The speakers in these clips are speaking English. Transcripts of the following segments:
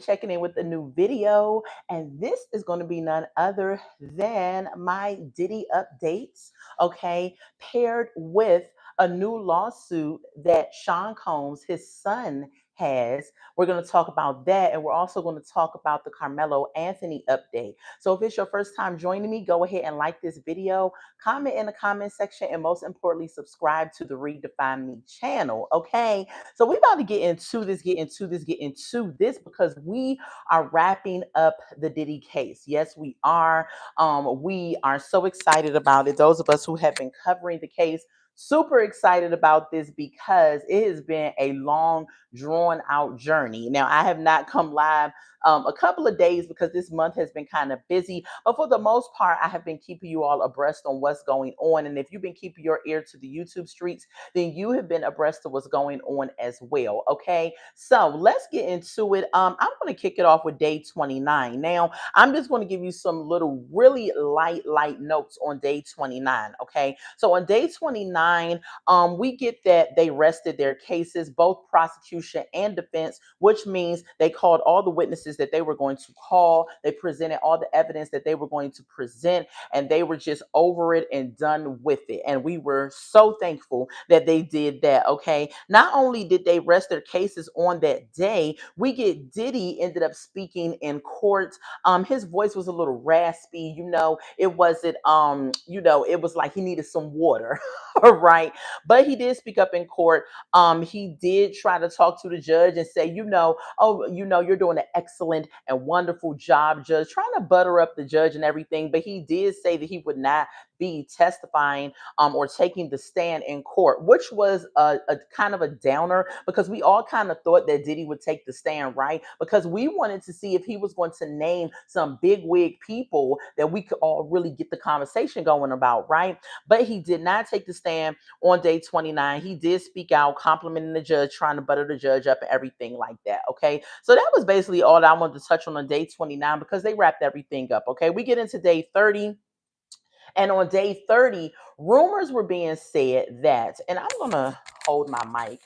checking in with a new video, and this is going to be none other than my Diddy updates, okay, paired with a new lawsuit that Sean Combs, his son, has. We're going to talk about that, and we're also going to talk about the Carmelo Anthony update. So if it's your first time joining me, go ahead and like this video, comment in the comment section, and most importantly, subscribe to the Redefine Me channel, okay? So we're about to get into this because we are wrapping up the Diddy case. Yes, we are. We are so excited about it. Those of us who have been covering the case, super excited about this because it has been a long, drawn out journey. Now, I have not come live a couple of days because this month has been kind of busy, but for the most part, I have been keeping you all abreast on what's going on. And if you've been keeping your ear to the YouTube streets, then you have been abreast of what's going on as well. Okay, so let's get into it. I'm going to kick it off with day 29. Now, I'm just going to give you some little really light notes on day 29. Okay, so on day 29, we get that they rested their cases, both prosecution and defense, which means they called all the witnesses that they were going to call. They presented all the evidence that they were going to present, and they were just over it and done with it. And we were so thankful that they did that. Okay, not only did they rest their cases on that day, we get Diddy ended up speaking in court. His voice was a little raspy, it wasn't it was like he needed some water. All right, but he did speak up in court. He did try to talk to the judge and say, oh, you're doing an excellent and wonderful job, judge, trying to butter up the judge and everything. But he did say that he would not be testifying or taking the stand in court, which was a kind of a downer because we all kind of thought that Diddy would take the stand, right? Because we wanted to see if he was going to name some big wig people that we could all really get the conversation going about, right? But he did not take the stand on day 29. He did speak out, complimenting the judge, trying to butter the judge up and everything like that. Okay, so that was basically all that I wanted to touch on day 29 because they wrapped everything up. Okay, we get into day 30. And on day 30, rumors were being said that, and I'm going to hold my mic.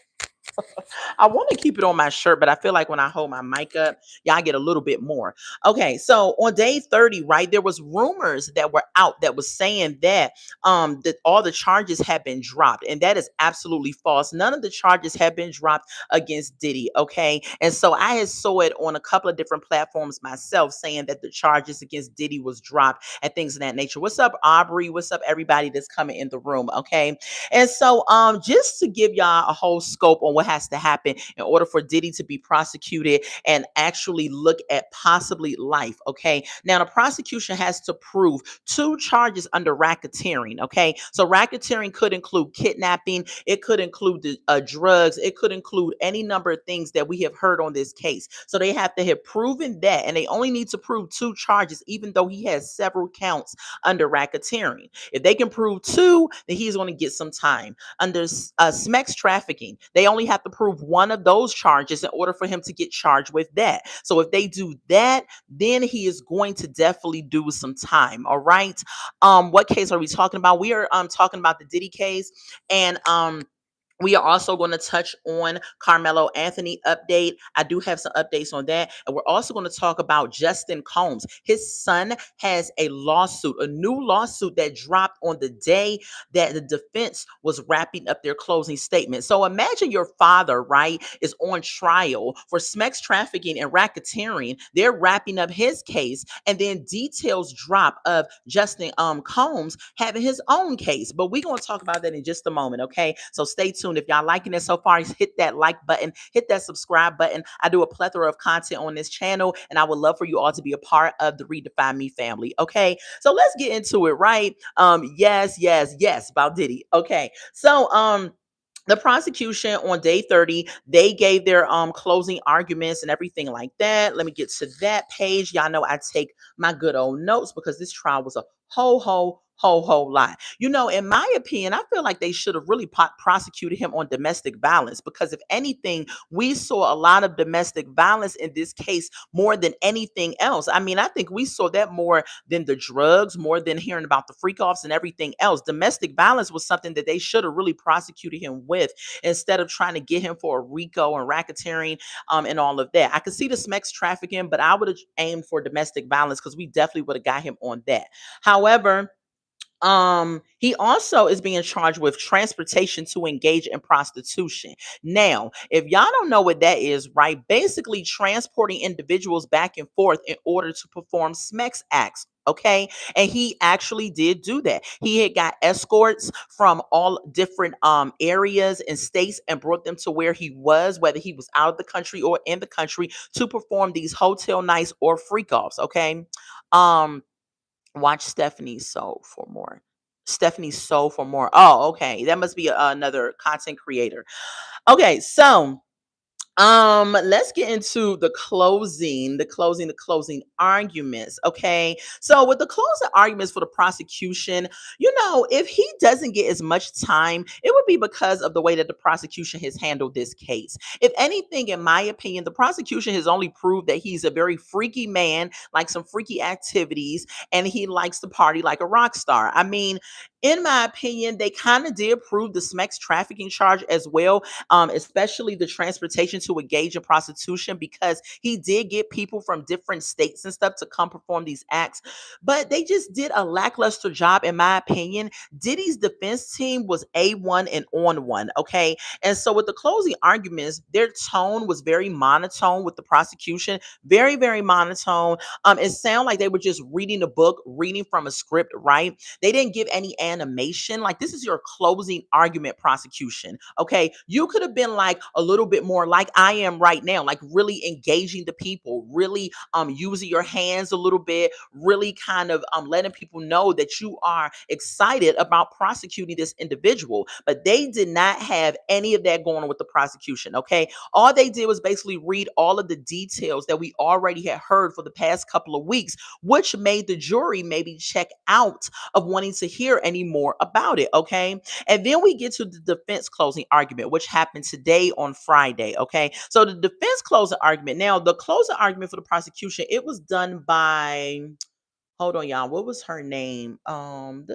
I want to keep it on my shirt, but I feel like when I hold my mic up, y'all get a little bit more. Okay, so on day 30, right, there was rumors that were out that was saying that all the charges had been dropped, and that is absolutely false. None of the charges have been dropped against Diddy, okay? And so I had saw it on a couple of different platforms myself saying that the charges against Diddy was dropped and things of that nature. What's up, Aubrey? What's up, everybody that's coming in the room, okay? And so just to give y'all a whole scope on what has to happen in order for Diddy to be prosecuted and actually look at possibly life, okay? Now, the prosecution has to prove two charges under racketeering, okay? So racketeering could include kidnapping, it could include the drugs, it could include any number of things that we have heard on this case. So they have to have proven that, and they only need to prove two charges, even though he has several counts under racketeering. If they can prove two, then he's going to get some time. Under SMEX trafficking, they only have to prove one of those charges in order for him to get charged with that. So if they do that, then he is going to definitely do some time. All right. What case are we talking about? We are talking about the Diddy case, and we are also going to touch on Carmelo Anthony update. I do have some updates on that. And we're also going to talk about Justin Combs. His son has a lawsuit, a new lawsuit that dropped on the day that the defense was wrapping up their closing statement. So imagine your father, right, is on trial for sex trafficking and racketeering. They're wrapping up his case, and then details drop of Justin Combs having his own case. But we're going to talk about that in just a moment, okay? So stay tuned. If y'all liking it so far, hit that like button, hit that subscribe button. I do a plethora of content on this channel, and I would love for you all to be a part of the Redefine Me family. Okay, so let's get into it, right? Yes, about Diddy. Okay, so the prosecution on day 30, they gave their closing arguments and everything like that. Let me get to that page. Y'all know I take my good old notes because this trial was a whole lot. In my opinion, I feel like they should have really prosecuted him on domestic violence, because if anything, we saw a lot of domestic violence in this case more than anything else. I mean, I think we saw that more than the drugs, more than hearing about the freak offs and everything else. Domestic violence was something that they should have really prosecuted him with, instead of trying to get him for a RICO and racketeering, and all of that. I could see the sex trafficking, but I would have aimed for domestic violence, because we definitely would have got him on that. However, he also is being charged with transportation to engage in prostitution. Now, if y'all don't know what that is, right? Basically transporting individuals back and forth in order to perform sex acts. Okay. And he actually did do that. He had got escorts from all different areas and states and brought them to where he was, whether he was out of the country or in the country, to perform these hotel nights or freak offs. Okay. Um, Watch Stephanie's Soul for more. Stephanie's Soul for more. Oh, okay. That must be another content creator. Okay, so let's get into the closing arguments. Okay. So with the closing arguments for the prosecution, if he doesn't get as much time, it would be because of the way that the prosecution has handled this case. If anything, in my opinion, the prosecution has only proved that he's a very freaky man, like some freaky activities, and he likes to party like a rock star. I mean, in my opinion, they kind of did prove the sex trafficking charge as well, especially the transportation to engage in prostitution, because he did get people from different states and stuff to come perform these acts. But they just did a lackluster job, in my opinion. Diddy's defense team was A1 and on one. Okay. And so with the closing arguments, their tone was very monotone with the prosecution, very, very monotone. It sounded like they were just reading a book, reading from a script, right? They didn't give any animation. Like, this is your closing argument, prosecution. Okay. You could have been like a little bit more like I am right now, like really engaging the people, really using your hands a little bit, really kind of letting people know that you are excited about prosecuting this individual. But they did not have any of that going on with the prosecution. Okay. All they did was basically read all of the details that we already had heard for the past couple of weeks, which made the jury maybe check out of wanting to hear any more about it. Okay. And then we get to the defense closing argument, which happened today on Friday. Okay. So the defense closing argument. Now, the closing argument for the prosecution, it was done by, hold on, y'all. What was her name? Hold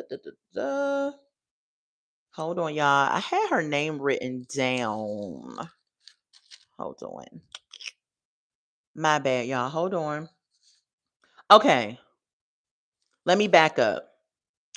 on, y'all. I had her name written down. Hold on. My bad, y'all. Hold on. Okay. Let me back up.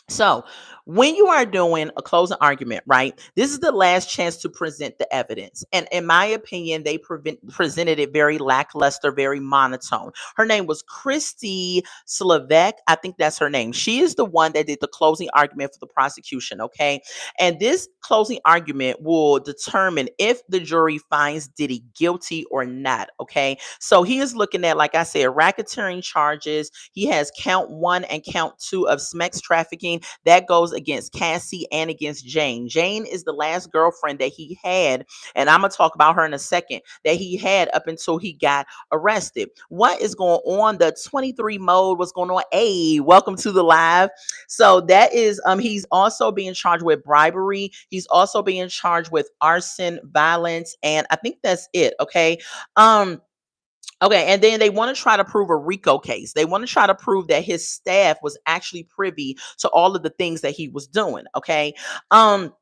So, when you are doing a closing argument, right, this is the last chance to present the evidence. And in my opinion, they presented it very lackluster, very monotone. Her name was Christy Slavek. I think that's her name. She is the one that did the closing argument for the prosecution. Okay. And this closing argument will determine if the jury finds Diddy guilty or not. Okay. So, he is looking at, like I said, racketeering charges. He has count 1 and count 2 of sex trafficking. That goes against Cassie and against Jane. Jane is the last girlfriend that he had, and I'm going to talk about her in a second, that he had up until he got arrested. What is going on? The 23 mode, what's going on? Hey, welcome to the live. So that is, he's also being charged with bribery. He's also being charged with arson, violence, and I think that's it. Okay. Okay, and then they want to try to prove a RICO case. They want to try to prove that his staff was actually privy to all of the things that he was doing. Okay. Um,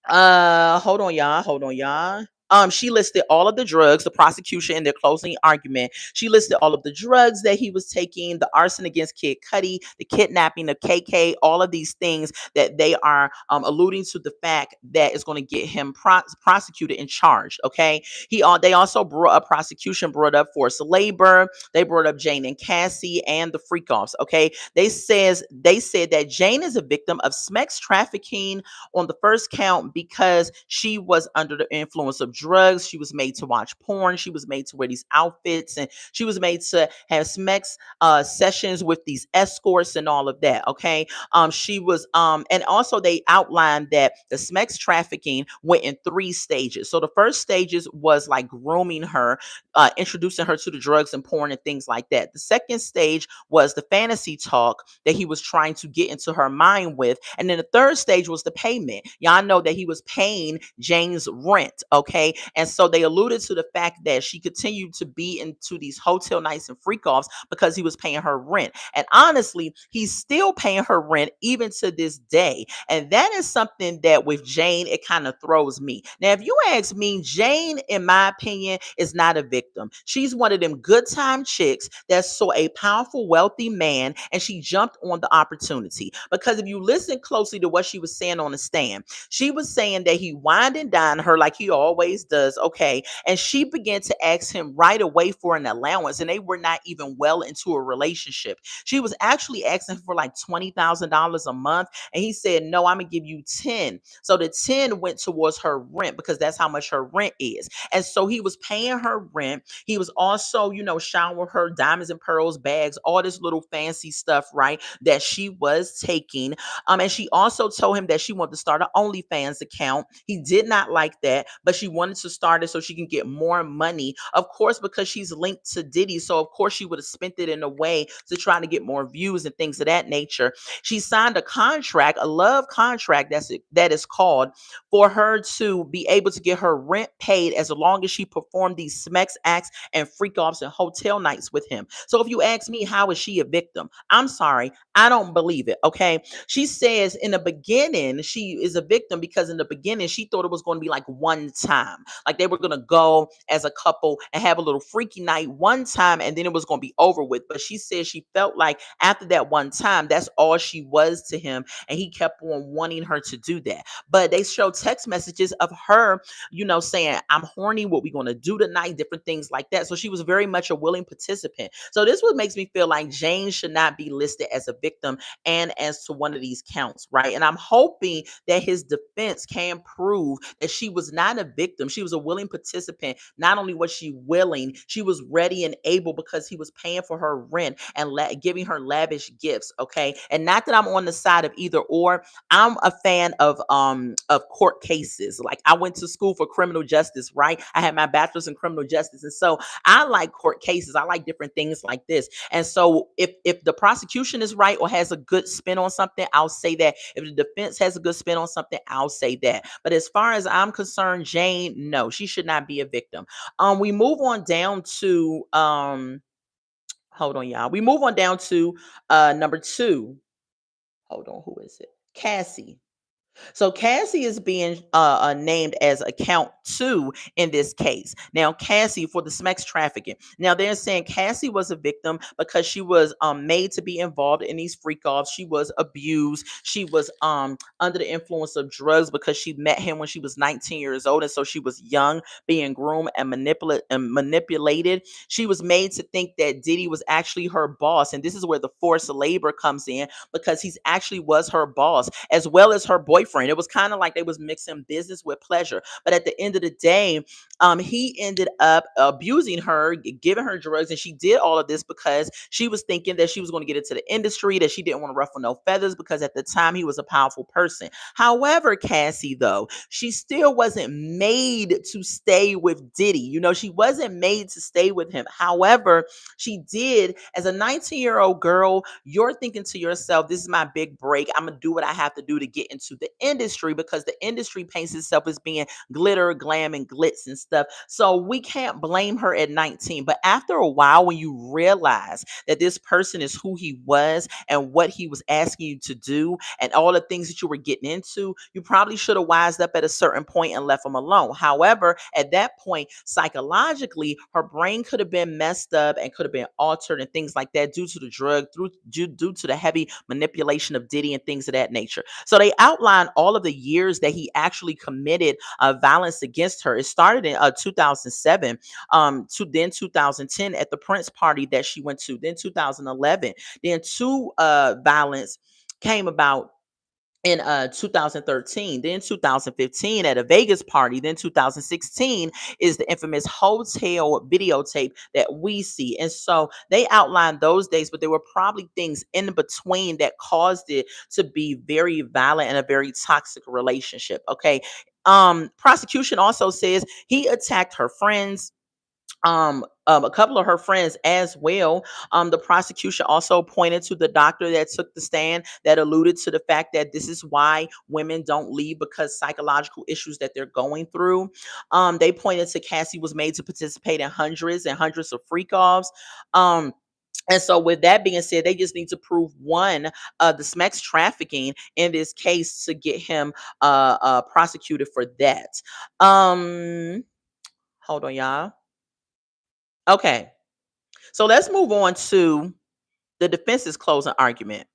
Hold on, y'all. Hold on, y'all. She listed all of the drugs, the prosecution in their closing argument. She listed all of the drugs that he was taking, the arson against Kid Cudi, the kidnapping of KK, all of these things that they are alluding to the fact that is going to get him prosecuted and charged. Okay. They also brought up, prosecution brought up forced labor. They brought up Jane and Cassie and the freak offs. Okay. They said that Jane is a victim of sex trafficking on the first count because she was under the influence of drugs. She was made to watch porn. She was made to wear these outfits, and she was made to have sex sessions with these escorts and all of that. Okay. She was and also they outlined that the sex trafficking went in three stages. So the first stages was like grooming her, introducing her to the drugs and porn and things like that. The second stage was the fantasy talk that he was trying to get into her mind with. And then the third stage was the payment. Y'all know that he was paying Jane's rent. Okay. And so they alluded to the fact that she continued to be into these hotel nights and freak offs because he was paying her rent. And honestly, he's still paying her rent even to this day. And that is something that with Jane, it kind of throws me. Now, if you ask me, Jane, in my opinion, is not a victim. She's one of them good time chicks that saw a powerful, wealthy man and she jumped on the opportunity. Because if you listen closely to what she was saying on the stand, she was saying that he wined and dined her like he always does. Okay. And she began to ask him right away for an allowance, and they were not even well into a relationship. She was actually asking for like $20,000 a month, and he said, "No, I'm gonna give you 10." So the 10 went towards her rent because that's how much her rent is. And so he was paying her rent. He was also, showering her diamonds and pearls, bags, all this little fancy stuff, right? That she was taking. And she also told him that she wanted to start an OnlyFans account. He did not like that, but she wanted to start it so she can get more money. Of course, because she's linked to Diddy. So of course she would have spent it in a way to try to get more views and things of that nature. She signed a contract, a love contract that is called, for her to be able to get her rent paid as long as she performed these smex acts and freak offs and hotel nights with him. So if you ask me, how is she a victim? I'm sorry, I don't believe it. Okay. She says in the beginning, she is a victim because in the beginning, she thought it was going to be like one time. Like they were going to go as a couple and have a little freaky night one time and then it was going to be over with. But she said she felt like after that one time, that's all she was to him. And he kept on wanting her to do that. But they show text messages of her, saying, "I'm horny, what we going to do tonight," different things like that. So she was very much a willing participant. So this what makes me feel like Jane should not be listed as a victim and as to one of these counts, right? And I'm hoping that his defense can prove that she was not a victim. She was a willing participant. Not only was she willing, she was ready and able because he was paying for her rent and giving her lavish gifts, okay? And not that I'm on the side of either or. I'm a fan of court cases. Like I went to school for criminal justice, right? I had my bachelor's in criminal justice. And so I like court cases. I like different things like this. And so if the prosecution is right or has a good spin on something, I'll say that. If the defense has a good spin on something, I'll say that. But as far as I'm concerned, Jane, no, she should not be a victim. We move on down to hold on, y'all. We move on down to number 2. Hold on, who is it? Cassie. So Cassie is being named as account 2 in this case. Now, Cassie for the sex trafficking. Now, they're saying Cassie was a victim because she was made to be involved in these freak offs. She was abused. She was under the influence of drugs because she met him when she was 19 years old. And so she was young, being groomed and manipulated. She was made to think that Diddy was actually her boss. And this is where the forced labor comes in because he's actually was her boss as well as her boyfriend. It was kind of like they was mixing business with pleasure. But at the end of the day, he ended up abusing her, giving her drugs, and she did all of this because she was thinking that she was going to get into the industry, that she didn't want to ruffle no feathers because at the time he was a powerful person. However, Cassie, though, she still wasn't made to stay with Diddy. She wasn't made to stay with him. However, she did, as a 19-year-old girl, you're thinking to yourself, this is my big break. I'm going to do what I have to do to get into the industry because the industry paints itself as being glitter, glam, and glitz and stuff. So we can't blame her at 19. But after a while, when you realize that this person is who he was and what he was asking you to do and all the things that you were getting into, you probably should have wised up at a certain point and left him alone. However, at that point, psychologically, her brain could have been messed up and could have been altered and things like that due to the drug, due to the heavy manipulation of Diddy and things of that nature. So they outline all of the years that he actually committed violence against her. It started in 2007, to then 2010 at the Prince party that she went to, then 2011, then two violence came about in 2013, then 2015 at a Vegas party, then 2016 is the infamous hotel videotape that we see. And so they outlined those days, but there were probably things in between that caused it to be very violent and a very toxic relationship. Okay. Prosecution also says he attacked her friends, a couple of her friends as well. The prosecution also pointed to the doctor that took the stand that alluded to the fact that this is why women don't leave, because psychological issues that they're going through. They pointed to Cassie was made to participate in hundreds and hundreds of freak offs. And so, with that being said, they just need to prove one, the sex trafficking in this case to get him prosecuted for that. Hold on, y'all. Okay. So let's move on to the defense's closing argument.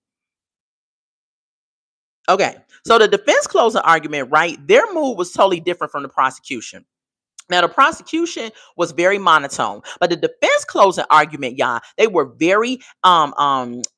Okay. So the defense closing argument, right? Their move was totally different from the prosecution. Now, the prosecution was very monotone, but the defense closing argument, y'all, they were very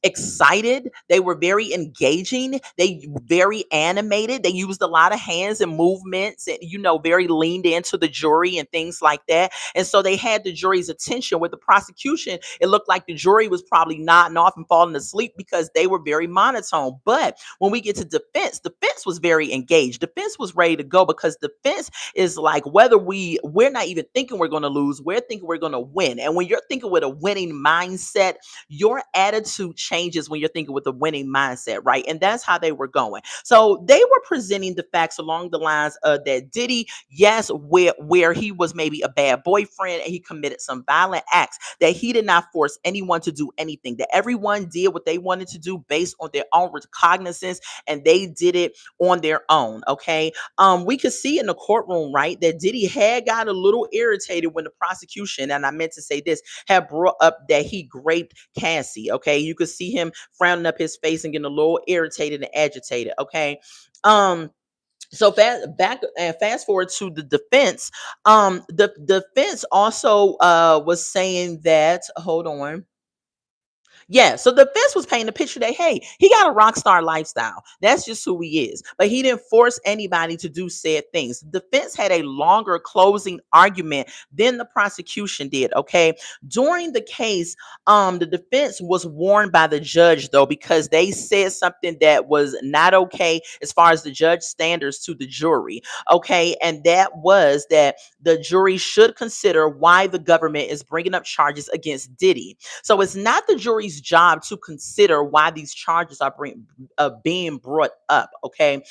excited. They were very engaging. They very animated. They used a lot of hands and movements, and very leaned into the jury and things like that. And so they had the jury's attention. With the prosecution, it looked like the jury was probably nodding off and falling asleep because they were very monotone. But when we get to defense was very engaged. Defense was ready to go, because defense is like, whether we're not even thinking we're going to lose, we're thinking we're going to win. And when you're thinking with a winning mindset, your attitude changes when you're thinking with a winning mindset, right? And that's how they were going. So they were presenting the facts along the lines of that Diddy, yes, where he was maybe a bad boyfriend and he committed some violent acts, that he did not force anyone to do anything, that everyone did what they wanted to do based on their own recognizance, and they did it on their own. Okay. We could see in the courtroom, right, that Diddy had got a little irritated when the prosecution, and I meant to say this, had brought up that he raped Cassie. Okay. You could see him frowning up his face and getting a little irritated and agitated. Okay. So fast forward to the defense. The defense also was saying that, hold on. Yeah, so the fence was painting a picture that, hey, he got a rock star lifestyle. That's just who he is. But he didn't force anybody to do said things. The defense had a longer closing argument than the prosecution did. Okay. During the case, the defense was warned by the judge, though, because they said something that was not okay as far as the judge standards to the jury. Okay. And that was that the jury should consider why the government is bringing up charges against Diddy. So it's not the jury's job to consider why these charges are being brought up. Okay.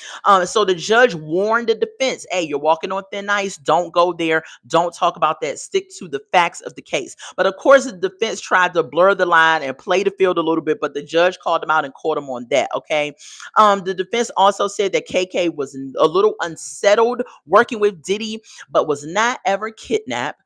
So the judge warned the defense, hey, you're walking on thin ice. Don't go there. Don't talk about that. Stick to the facts of the case. But of course, the defense tried to blur the line and play the field a little bit, but the judge called them out and caught them on that. Okay. The defense also said that KK was a little unsettled working with Diddy, but was not ever kidnapped.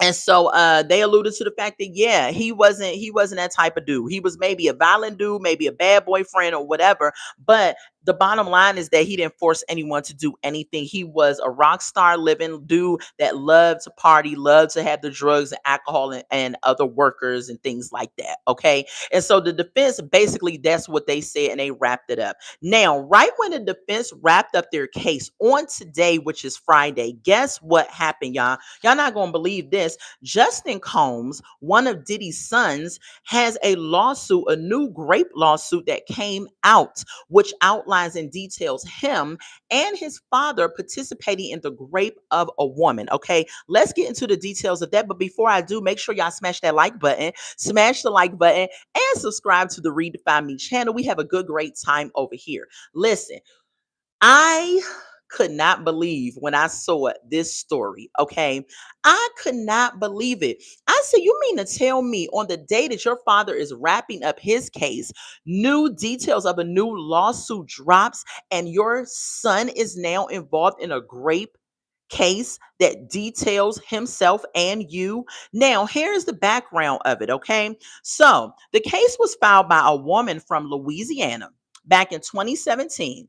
And so they alluded to the fact that, yeah, he wasn't that type of dude. He was maybe a violent dude, maybe a bad boyfriend or whatever. But the bottom line is that he didn't force anyone to do anything. He was a rock star living dude that loved to party, loved to have the drugs and alcohol and other workers and things like that. Okay. And so the defense, basically, that's what they said, and they wrapped it up. Now, right when the defense wrapped up their case on today, which is Friday, guess what happened, y'all? Y'all not going to believe this. Justin Combs, one of Diddy's sons, has a lawsuit, a new grape lawsuit that came out, which outlines and details him and his father participating in the rape of a woman. Okay, let's get into the details of that. But before I do, make sure y'all smash that like button, smash the like button, and subscribe to the Redefine Me channel. We have a good, great time over here. Listen, I could not believe when I saw this story. Okay. I could not believe it. I said, you mean to tell me on the day that your father is wrapping up his case, new details of a new lawsuit drops, and your son is now involved in a grape case that details himself and you? Now, here's the background of it. Okay. So the case was filed by a woman from Louisiana back in 2017.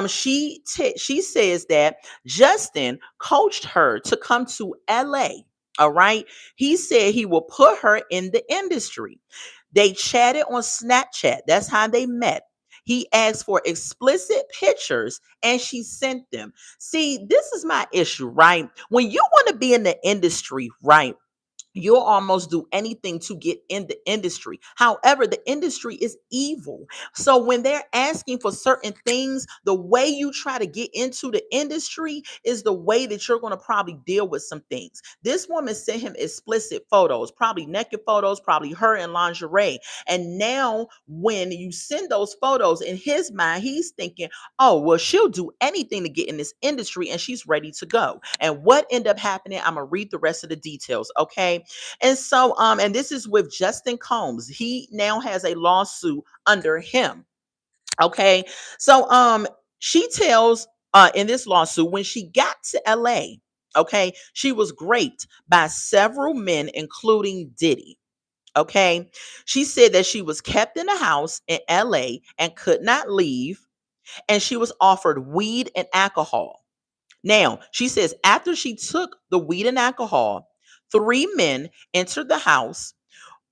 She says that Justin coached her to come to LA. All right. He said he will put her in the industry. They chatted on Snapchat. That's how they met. He asked for explicit pictures and she sent them. See, this is my issue, right? When you want to be in the industry, right? You'll almost do anything to get in the industry. However, the industry is evil. So when they're asking for certain things, the way you try to get into the industry is the way that you're going to probably deal with some things. This woman sent him explicit photos, probably naked photos, probably her in lingerie. And now when you send those photos, in his mind, he's thinking, oh, well, she'll do anything to get in this industry and she's ready to go. And what ended up happening, I'm going to read the rest of the details, okay? And so, and this is with Justin Combs. He now has a lawsuit under him. Okay. So, she tells in this lawsuit when she got to LA, okay, she was raped by several men, including Diddy. Okay. She said that she was kept in a house in LA and could not leave, and she was offered weed and alcohol. Now, she says after she took the weed and alcohol, three men entered the house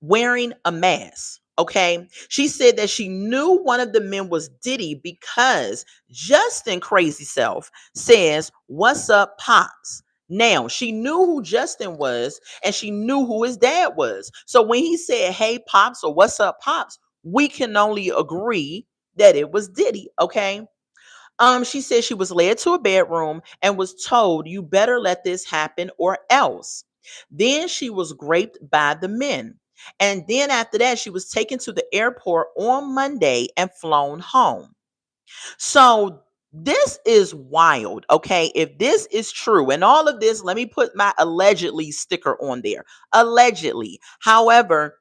wearing a mask. Okay. She said that she knew one of the men was Diddy because Justin Crazy Self says, "What's up, Pops?" Now, she knew who Justin was and she knew who his dad was. So when he said, "Hey, Pops," or "What's up, Pops?" we can only agree that it was Diddy. Okay. She said she was led to a bedroom and was told, "You better let this happen or else." Then she was raped by the men. And then after that, she was taken to the airport on Monday and flown home. So this is wild, okay? If this is true, and all of this, let me put my allegedly sticker on there. Allegedly. However,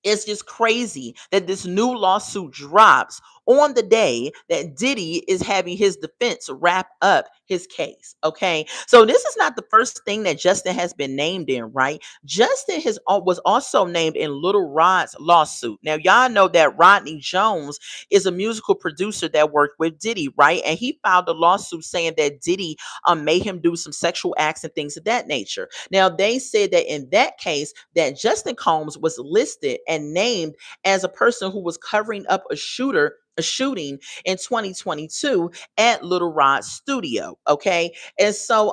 it's just crazy that this new lawsuit drops on the day that Diddy is having his defense wrap up his case. Okay. So this is not the first thing that Justin has been named in, right? Justin was also named in Little Rod's lawsuit. Now, y'all know that Rodney Jones is a musical producer that worked with Diddy, right? And he filed a lawsuit saying that Diddy made him do some sexual acts and things of that nature. Now, they said that in that case, that Justin Combs was listed and named as a person who was covering up a shooting in 2022 at Little Rod's studio. Okay. And so,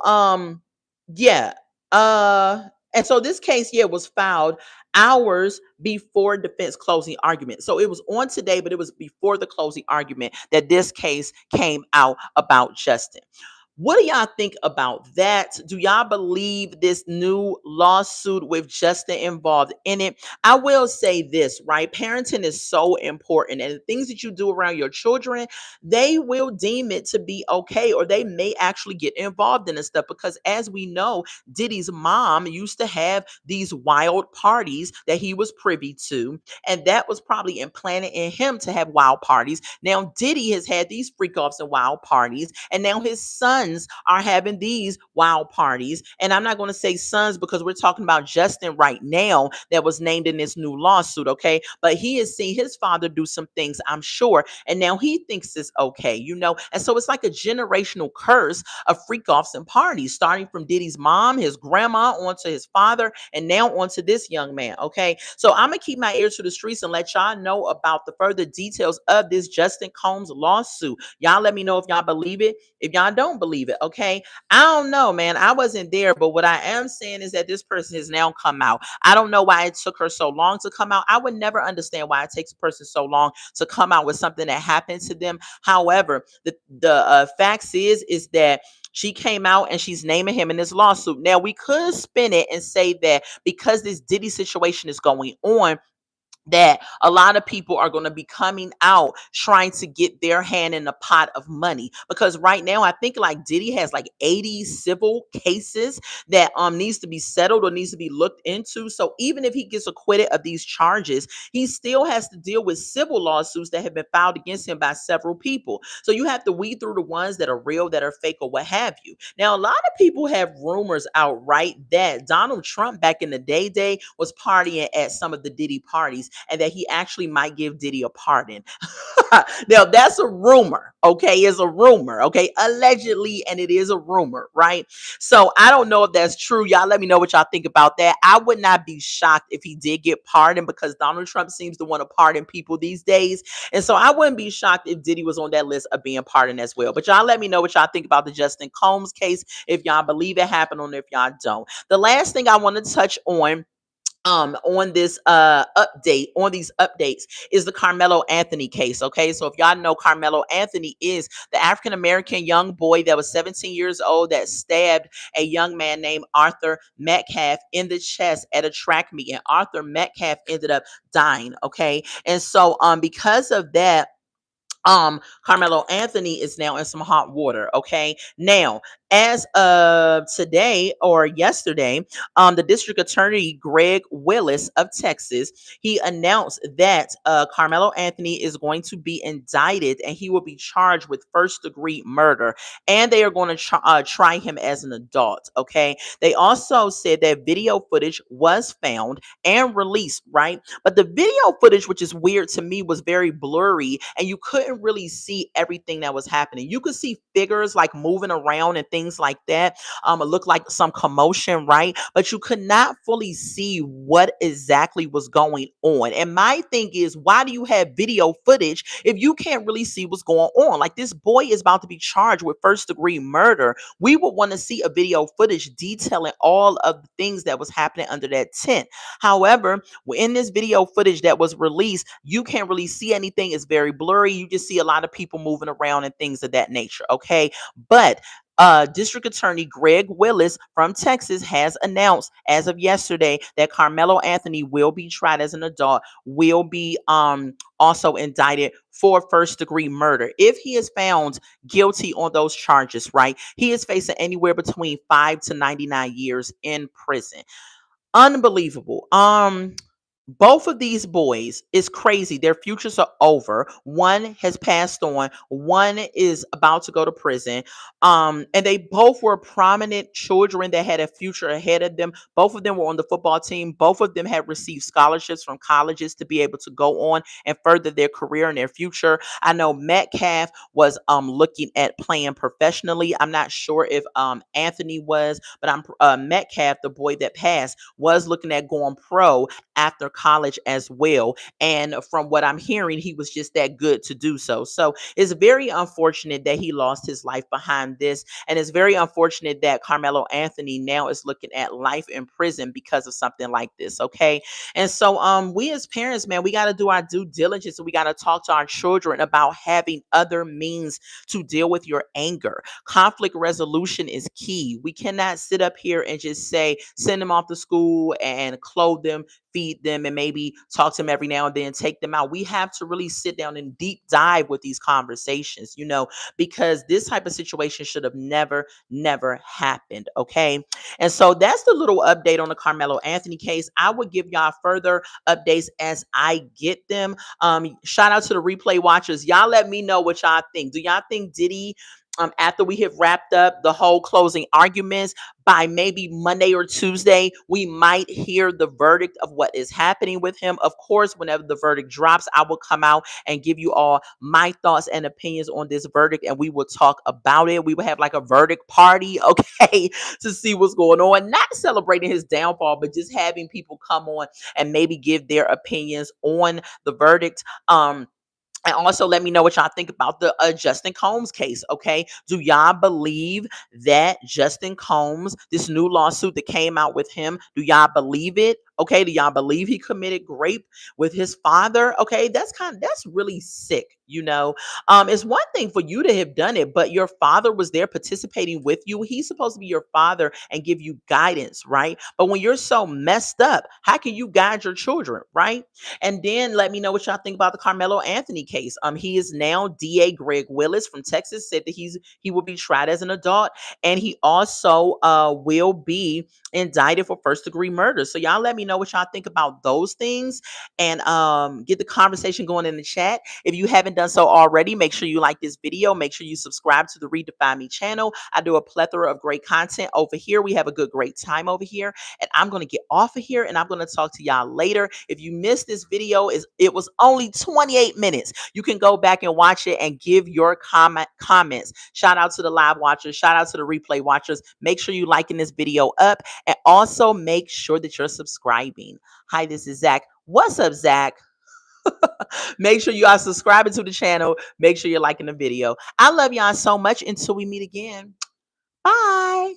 yeah. And so this case, yeah, was filed hours before defense closing argument. So it was on today, but it was before the closing argument that this case came out about Justin. What do y'all think about that? Do y'all believe this new lawsuit with Justin involved in it? I will say this, right? Parenting is so important, and the things that you do around your children, they will deem it to be okay, or they may actually get involved in this stuff because, as we know, Diddy's mom used to have these wild parties that he was privy to, and that was probably implanted in him to have wild parties. Now, Diddy has had these freak offs and wild parties, and now his sons are having these wild parties. And I'm not going to say sons because we're talking about Justin right now that was named in this new lawsuit, okay? But he has seen his father do some things, I'm sure, and now he thinks it's okay, you know? And so it's like a generational curse of freak offs and parties, starting from Diddy's mom, his grandma, onto his father, and now onto this young man, okay? So I'm going to keep my ear to the streets and let y'all know about the further details of this Justin Combs lawsuit. Y'all let me know if y'all believe it, if y'all don't believe it, okay? I don't know, man. I wasn't there, but what I am saying is that this person has now come out. I don't know why it took her so long to come out. I would never understand why it takes a person so long to come out with something that happened to them. However, the facts is that she came out and she's naming him in this lawsuit. Now, we could spin it and say that because this Diddy situation is going on, that a lot of people are going to be coming out trying to get their hand in the pot of money, because right now I think like Diddy has like 80 civil cases that needs to be settled or needs to be looked into. So even if he gets acquitted of these charges, he still has to deal with civil lawsuits that have been filed against him by several people. So you have to weed through the ones that are real, that are fake, or what have you. Now, a lot of people have rumors out, right, that Donald Trump back in the day was partying at some of the Diddy parties. and that he actually might give Diddy a pardon. Now that's a rumor, okay? It's a rumor, okay? Allegedly, and it is a rumor, right? So I don't know if that's true. Y'all let me know what y'all think about that. I would not be shocked if he did get pardoned because Donald Trump seems to want to pardon people these days. And so I wouldn't be shocked if Diddy was on that list of being pardoned as well. But y'all let me know what y'all think about the Justin Combs case, if y'all believe it happened or if y'all don't. The last thing I want to touch on this update on these updates is the Carmelo Anthony case. Okay, so if y'all know, Carmelo Anthony is the African American young boy that was 17 years old that stabbed a young man named Arthur Metcalf in the chest at a track meet, and Arthur Metcalf ended up dying. Okay, and so because of that, Carmelo Anthony is now in some hot water. Okay, now as of today or yesterday, the district attorney Greg Willis of Texas, he announced that Carmelo Anthony is going to be indicted and he will be charged with first degree murder, and they are going to try him as an adult. Okay, they also said that video footage was found and released, right? But the video footage, which is weird to me, was very blurry and you couldn't really see everything that was happening. You could see figures like moving around and things like that. It looked like some commotion, right? But you could not fully see what exactly was going on. And my thing is, why do you have video footage if you can't really see what's going on? Like, this boy is about to be charged with first degree murder. We would want to see a video footage detailing all of the things that was happening under that tent. However, in this video footage that was released, you can't really see anything. It's very blurry. You just see a lot of people moving around and things of that nature. Okay. But District Attorney Greg Willis from Texas has announced as of yesterday that Carmelo Anthony will be tried as an adult, will be also indicted for first degree murder. If he is found guilty on those charges, right, he is facing anywhere between 5 to 99 years in prison. Unbelievable. Both of these boys is crazy. Their futures are over. One has passed on. One is about to go to prison. And they both were prominent children that had a future ahead of them. Both of them were on the football team. Both of them had received scholarships from colleges to be able to go on and further their career and their future. I know Metcalf was looking at playing professionally. I'm not sure if Anthony was, but Metcalf, the boy that passed, was looking at going pro after college as well. And from what I'm hearing, he was just that good to do so. So it's very unfortunate that he lost his life behind this. And it's very unfortunate that Carmelo Anthony now is looking at life in prison because of something like this. Okay. And so we as parents, man, we got to do our due diligence, and we got to talk to our children about having other means to deal with your anger. Conflict resolution is key. We cannot sit up here and just say, send them off to school and clothe them, feed them, and maybe talk to them every now and then, take them out. We have to really sit down and deep dive with these conversations, because this type of situation should have never happened. Okay. And so that's the little update on the Carmelo Anthony case. I would give y'all further updates as I get them. Shout out to the replay watchers. Y'all let me know what y'all think. Do y'all think Diddy, after we have wrapped up the whole closing arguments, by maybe Monday or Tuesday, we might hear the verdict of what is happening with him? Of course, whenever the verdict drops, I will come out and give you all my thoughts and opinions on this verdict, and we will talk about it. We will have like a verdict party, okay, to see what's going on. Not celebrating his downfall, but just having people come on and maybe give their opinions on the verdict. And also let me know what y'all think about the Justin Combs case, okay? Do y'all believe that Justin Combs, this new lawsuit that came out with him, do y'all believe it? Okay, do y'all believe he committed rape with his father? Okay, that's really sick. It's one thing for you to have done it, but your father was there participating with you. He's supposed to be your father and give you guidance, right? But when you're so messed up, how can you guide your children, right? And then let me know what y'all think about the Carmelo Anthony case. He is now DA Greg Willis from Texas said that he will be tried as an adult, and he also will be indicted for first degree murder. So y'all let me know what y'all think about those things, and get the conversation going in the chat. If you haven't done so already, make sure you like this video. Make sure you subscribe to the Redefine Me channel. I do a plethora of great content over here. We have a great time over here, and I'm going to get off of here and I'm going to talk to y'all later. If you missed this video, it was only 28 minutes. You can go back and watch it and give your comments. Shout out to the live watchers. Shout out to the replay watchers. Make sure you liking this video up, and also make sure that you're subscribing. Hi, this is Zach. What's up, Zach? Make sure you are subscribing to the channel. Make sure you're liking the video. I love y'all so much. Until we meet again. Bye.